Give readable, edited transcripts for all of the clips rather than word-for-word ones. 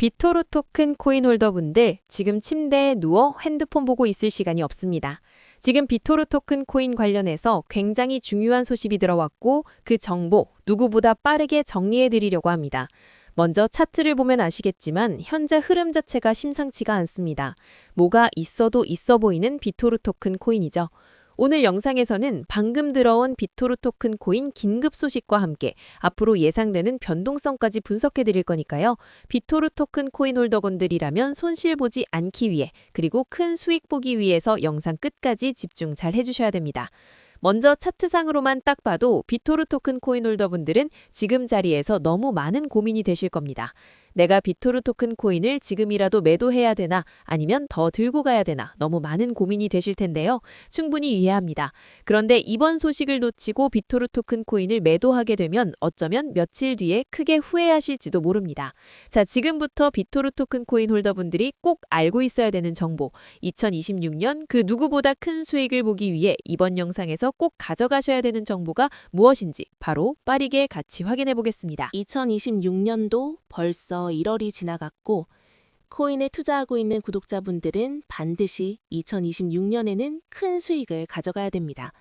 비토르 토큰 코인 홀더분들, 지금 침대에 누워 핸드폰 보고 있을 시간이 없습니다. 지금 비토르 토큰 코인 관련해서 굉장히 중요한 소식이 들어왔고 그 정보 누구보다 빠르게 정리해 드리려고 합니다. 먼저 차트를 보면 아시겠지만 현재 흐름 자체가 심상치가 않습니다. 뭐가 있어도 있어 보이는 비토르 토큰 코인이죠. 오늘 영상에서는 방금 들어온 비토르 토큰 코인 긴급 소식과 함께 앞으로 예상되는 변동성까지 분석해 드릴 거니까요. 비토르 토큰 코인 홀더분들이라면 손실 보지 않기 위해 그리고 큰 수익 보기 위해서 영상 끝까지 집중 잘 해주셔야 됩니다. 먼저 차트상으로만 딱 봐도 비토르 토큰 코인 홀더분들은 지금 자리에서 너무 많은 고민이 되실 겁니다. 내가 비토르 토큰 코인을 지금이라도 매도해야 되나 아니면 더 들고 가야 되나 너무 많은 고민이 되실 텐데요. 충분히 이해합니다. 그런데 이번 소식을 놓치고 비토르 토큰 코인을 매도하게 되면 어쩌면 며칠 뒤에 크게 후회하실지도 모릅니다. 자, 지금부터 비토르 토큰 코인 홀더분들이 꼭 알고 있어야 되는 정보, 2026년 그 누구보다 큰 수익을 보기 위해 이번 영상에서 꼭 가져가셔야 되는 정보가 무엇인지 바로 빠르게 같이 확인해 보겠습니다. 2026년도 벌써 1월이 지나갔고 코인에 투자하고 있는 구독자분들은 반드시 2026년에는 큰 수익을 가져가야 됩니다.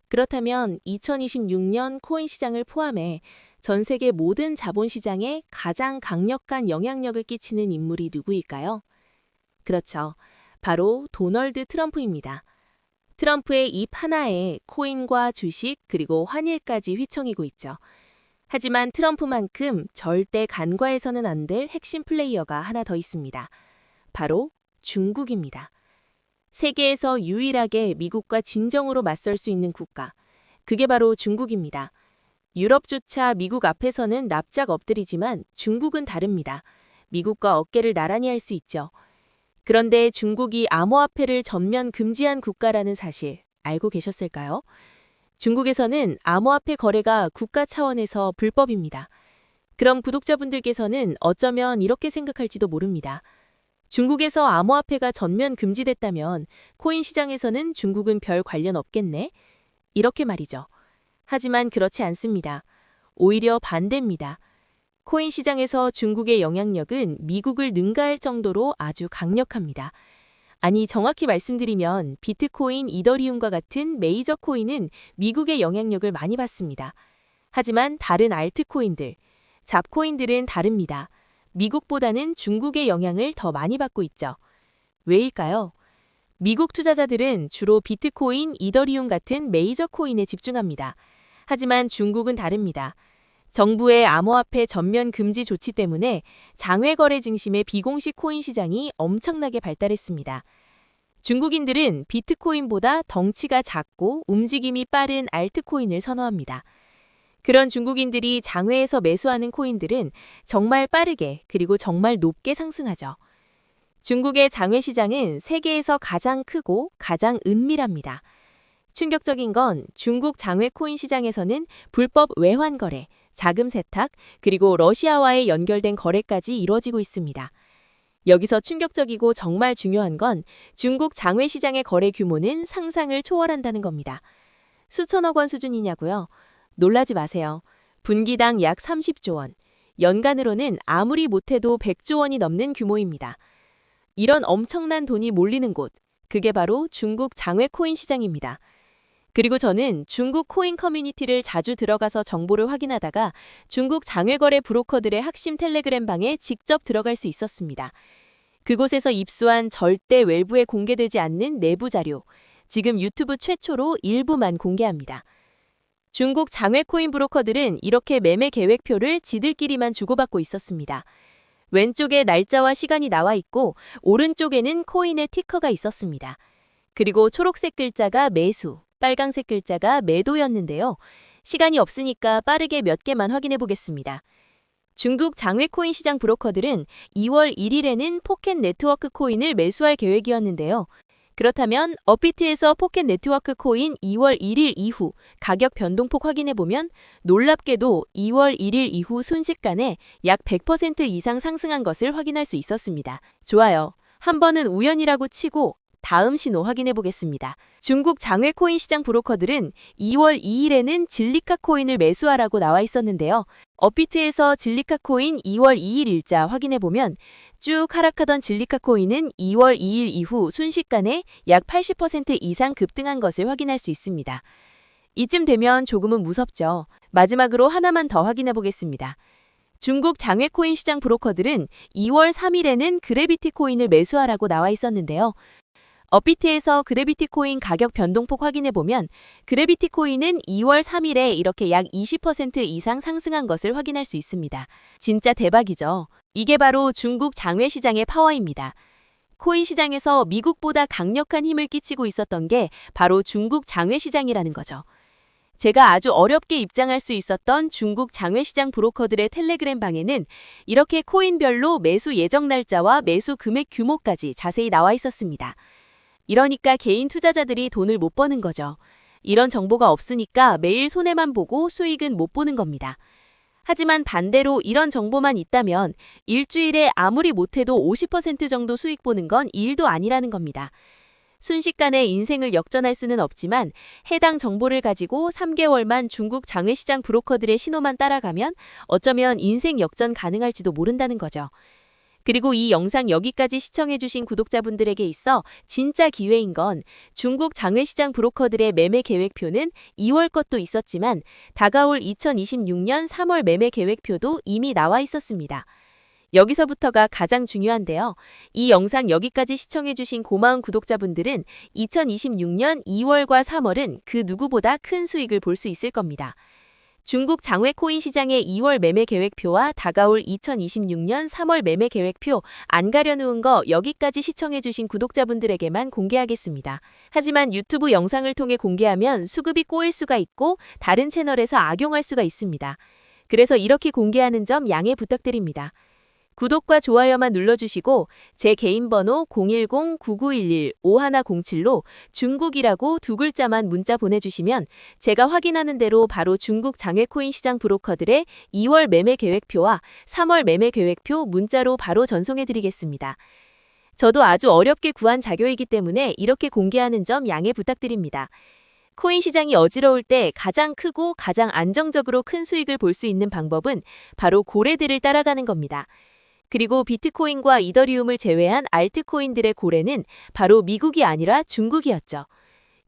그렇다면 2026년 코인 시장을 포함해 전 세계 모든 자본시장에 가장 강력한 영향력을 끼치는 인물이 누구일까요? 그렇죠. 바로 도널드 트럼프입니다. 트럼프의 입 하나에 코인과 주식 그리고 환율까지 휘청이고 있죠. 하지만 트럼프만큼 절대 간과해서는 안 될 핵심 플레이어가 하나 더 있습니다. 바로 중국입니다. 세계에서 유일하게 미국과 진정으로 맞설 수 있는 국가, 그게 바로 중국입니다. 유럽조차 미국 앞에서는 납작 엎드리지만 중국은 다릅니다. 미국과 어깨를 나란히 할 수 있죠. 그런데 중국이 암호화폐를 전면 금지한 국가라는 사실 알고 계셨을까요? 중국에서는 암호화폐 거래가 국가 차원에서 불법입니다. 그럼 구독자분들께서는 어쩌면 이렇게 생각할지도 모릅니다. 중국에서 암호화폐가 전면 금지됐다면 코인 시장에서는 중국은 별 관련 없겠네? 이렇게 말이죠. 하지만 그렇지 않습니다. 오히려 반대입니다. 코인 시장에서 중국의 영향력은 미국을 능가할 정도로 아주 강력합니다. 아니, 정확히 말씀드리면 비트코인, 이더리움과 같은 메이저 코인은 미국의 영향력을 많이 받습니다. 하지만 다른 알트코인들, 잡코인들은 다릅니다. 미국보다는 중국의 영향을 더 많이 받고 있죠. 왜일까요? 미국 투자자들은 주로 비트코인, 이더리움 같은 메이저 코인에 집중합니다. 하지만 중국은 다릅니다. 정부의 암호화폐 전면 금지 조치 때문에 장외 거래 중심의 비공식 코인 시장이 엄청나게 발달했습니다. 중국인들은 비트코인보다 덩치가 작고 움직임이 빠른 알트코인을 선호합니다. 그런 중국인들이 장외에서 매수하는 코인들은 정말 빠르게 그리고 정말 높게 상승하죠. 중국의 장외 시장은 세계에서 가장 크고 가장 은밀합니다. 충격적인 건 중국 장외 코인 시장에서는 불법 외환 거래, 자금 세탁, 그리고 러시아와의 연결된 거래까지 이루어지고 있습니다. 여기서 충격적이고 정말 중요한 건 중국 장외 시장의 거래 규모는 상상을 초월한다는 겁니다. 수천억 원 수준이냐고요? 놀라지 마세요. 분기당 약 30조 원, 연간으로는 아무리 못해도 100조 원이 넘는 규모입니다. 이런 엄청난 돈이 몰리는 곳, 그게 바로 중국 장외 코인 시장입니다. 그리고 저는 중국 코인 커뮤니티를 자주 들어가서 정보를 확인하다가 중국 장외거래 브로커들의 핵심 텔레그램 방에 직접 들어갈 수 있었습니다. 그곳에서 입수한 절대 외부에 공개되지 않는 내부 자료, 지금 유튜브 최초로 일부만 공개합니다. 중국 장외 코인 브로커들은 이렇게 매매 계획표를 지들끼리만 주고받고 있었습니다. 왼쪽에 날짜와 시간이 나와 있고 오른쪽에는 코인의 티커가 있었습니다. 그리고 초록색 글자가 매수, 빨강색 글자가 매도였는데요. 시간이 없으니까 빠르게 몇 개만 확인해 보겠습니다. 중국 장외 코인 시장 브로커들은 2월 1일에는 포켓 네트워크 코인을 매수할 계획이었는데요. 그렇다면 업비트에서 포켓 네트워크 코인 2월 1일 이후 가격 변동폭 확인해 보면 놀랍게도 2월 1일 이후 순식간에 약 100% 이상 상승한 것을 확인할 수 있었습니다. 좋아요. 한 번은 우연이라고 치고 다음 신호 확인해 보겠습니다. 중국 장외 코인 시장 브로커들은 2월 2일에는 진리카 코인을 매수하라고 나와 있었는데요. 업비트에서 진리카 코인 2월 2일 일자 확인해보면 쭉 하락하던 진리카 코인은 2월 2일 이후 순식간에 약 80% 이상 급등한 것을 확인할 수 있습니다. 이쯤 되면 조금은 무섭죠. 마지막으로 하나만 더 확인해보겠습니다. 중국 장외 코인 시장 브로커들은 2월 3일에는 그래비티 코인을 매수하라고 나와 있었는데요. 업비트에서 그래비티 코인 가격 변동폭 확인해보면 그래비티 코인은 2월 3일에 이렇게 약 20% 이상 상승한 것을 확인할 수 있습니다. 진짜 대박이죠. 이게 바로 중국 장외 시장의 파워입니다. 코인 시장에서 미국보다 강력한 힘을 끼치고 있었던 게 바로 중국 장외 시장이라는 거죠. 제가 아주 어렵게 입장할 수 있었던 중국 장외 시장 브로커들의 텔레그램 방에는 이렇게 코인별로 매수 예정 날짜와 매수 금액 규모까지 자세히 나와 있었습니다. 이러니까 개인 투자자들이 돈을 못 버는 거죠. 이런 정보가 없으니까 매일 손해만 보고 수익은 못 보는 겁니다. 하지만 반대로 이런 정보만 있다면 일주일에 아무리 못해도 50% 정도 수익 보는 건 일도 아니라는 겁니다. 순식간에 인생을 역전할 수는 없지만 해당 정보를 가지고 3개월만 중국 장외시장 브로커들의 신호만 따라가면 어쩌면 인생 역전 가능할지도 모른다는 거죠. 그리고 이 영상 여기까지 시청해주신 구독자분들에게 있어 진짜 기회인 건 중국 장외시장 브로커들의 매매 계획표는 2월 것도 있었지만 다가올 2026년 3월 매매 계획표도 이미 나와 있었습니다. 여기서부터가 가장 중요한데요. 이 영상 여기까지 시청해주신 고마운 구독자분들은 2026년 2월과 3월은 그 누구보다 큰 수익을 볼 수 있을 겁니다. 중국 장외 코인 시장의 2월 매매 계획표와 다가올 2026년 3월 매매 계획표 안 가려놓은 거 여기까지 시청해주신 구독자분들에게만 공개하겠습니다. 하지만 유튜브 영상을 통해 공개하면 수급이 꼬일 수가 있고 다른 채널에서 악용할 수가 있습니다. 그래서 이렇게 공개하는 점 양해 부탁드립니다. 구독과 좋아요만 눌러주시고 제 개인 번호 010-9911-5107로 중국이라고 두 글자만 문자 보내주시면 제가 확인하는 대로 바로 중국 장외코인 시장 브로커들의 2월 매매 계획표와 3월 매매 계획표 문자로 바로 전송해드리겠습니다. 저도 아주 어렵게 구한 자료이기 때문에 이렇게 공개하는 점 양해 부탁드립니다. 코인 시장이 어지러울 때 가장 크고 가장 안정적으로 큰 수익을 볼 수 있는 방법은 바로 고래들을 따라가는 겁니다. 그리고 비트코인과 이더리움을 제외한 알트코인들의 고래는 바로 미국이 아니라 중국이었죠.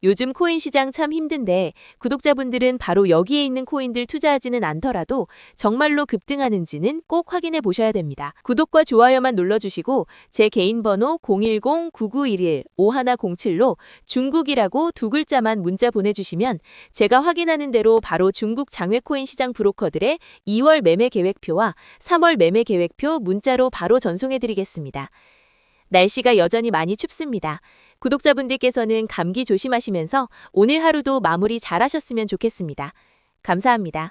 요즘 코인 시장 참 힘든데 구독자분들은 바로 여기에 있는 코인들 투자하지는 않더라도 정말로 급등하는지는 꼭 확인해 보셔야 됩니다. 구독과 좋아요만 눌러주시고 제 개인 번호 010-9911-5107로 중국이라고 두 글자만 문자 보내주시면 제가 확인하는 대로 바로 중국 장외코인 시장 브로커들의 2월 매매 계획표와 3월 매매 계획표 문자로 바로 전송해드리겠습니다. 날씨가 여전히 많이 춥습니다. 구독자분들께서는 감기 조심하시면서 오늘 하루도 마무리 잘하셨으면 좋겠습니다. 감사합니다.